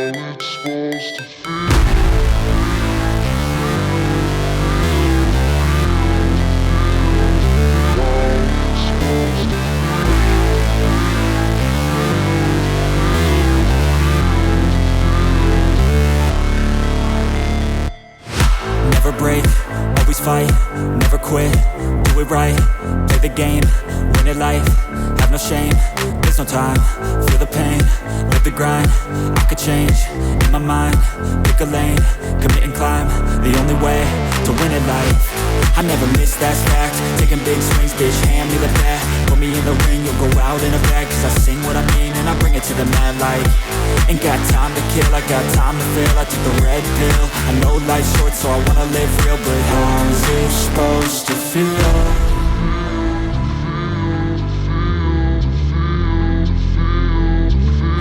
Never break, always fight, never quit, do it right, play the game, win it life, have no shame, there's no time, feel the pain, live the grind, I could change, in my mind, pick a lane, commit and climb, the only way to win it life, I never miss, that's fact, taking big swings, bitch, hand me the bat, put me in the ring, you'll go out in a bag, cause I sing what I mean and I bring it to the mad light, ain't got time to kill, I got time to feel, I took the red pill, I know life's short so I wanna live real, but how's it supposed to feel?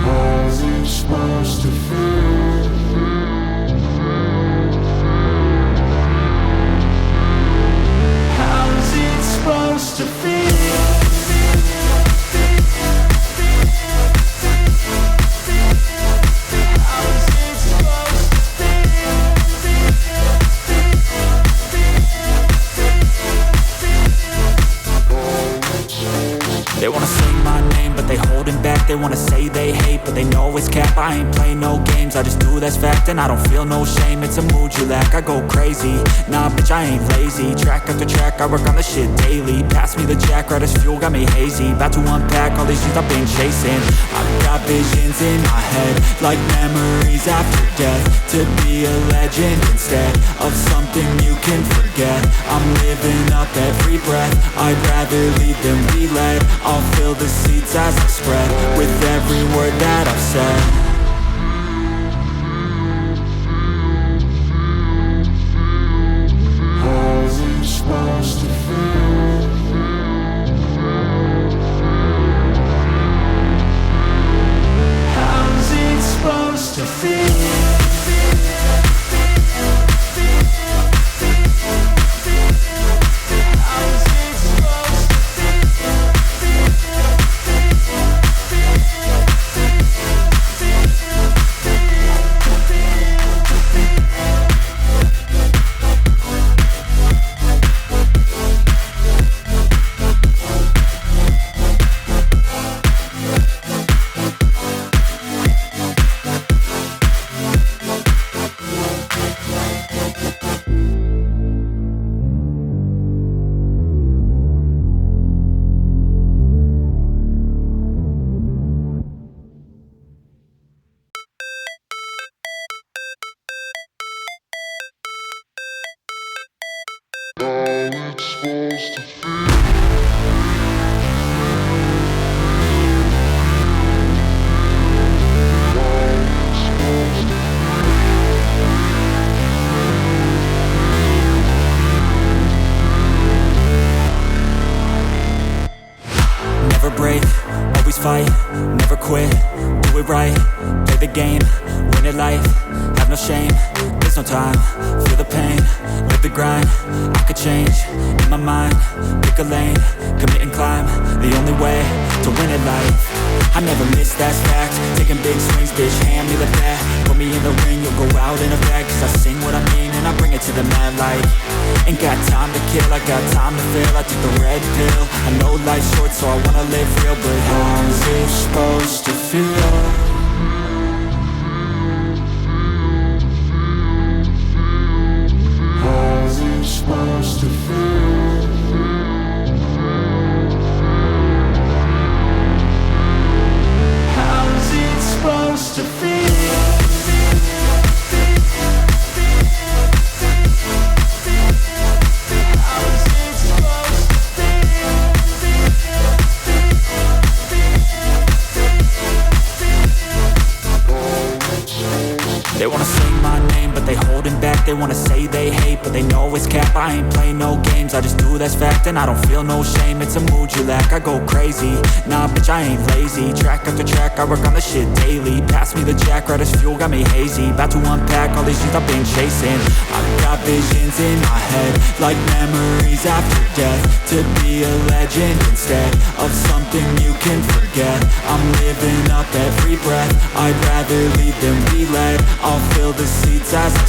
How's it supposed to feel? How's it supposed to feel? They wanna say my name, but they holding back. They wanna say they hate, but they know it's cap. I ain't play no games, I just do that's fact. And I don't feel no shame, it's a mood you lack. I go crazy, nah bitch I ain't lazy. Track after track, I work on this shit daily. Pass me the jack, right as fuel, got me hazy. About to unpack all these things I've been chasing. I've got visions in my head, like memories after death. To be a legend instead of something you can forget. I'm living up every breath, I'd rather lead than be led. I'll fill the seats as I spread with every word that I've said. How's it supposed to feel? How's it supposed to feel? Never break, always fight, never quit, do it right, play the game, win it life, have no shame, there's no time, feel the pain, live the grind, I could change, in my mind, pick a lane, commit and climb, the only way to win it life, I never miss, that's fact, taking big swings, bitch, hand me the bat, put me in the ring, you'll go out in a bag, cause I sing what I mean and I bring it to the mad light, ain't got time to kill, I got time to feel, I took the red pill, I know life's short so I wanna live real, but how's it supposed to feel? How's it supposed to feel? How's it supposed to feel? They wanna say my name, but they holding back. They wanna say they hate, but they know it's cap. I ain't play no games, I just do that's fact. And I don't feel no shame, it's a mood you lack. I go crazy, nah bitch I ain't lazy. Track after track, I work on this shit daily. Pass me the jack, right as fuel, got me hazy. About to unpack all these things I've been chasing. I've got visions in my head, like memories after death. To be a legend instead of something you can forget. I'm living up every breath. I'd rather lead than be led. I'll fill the seats as I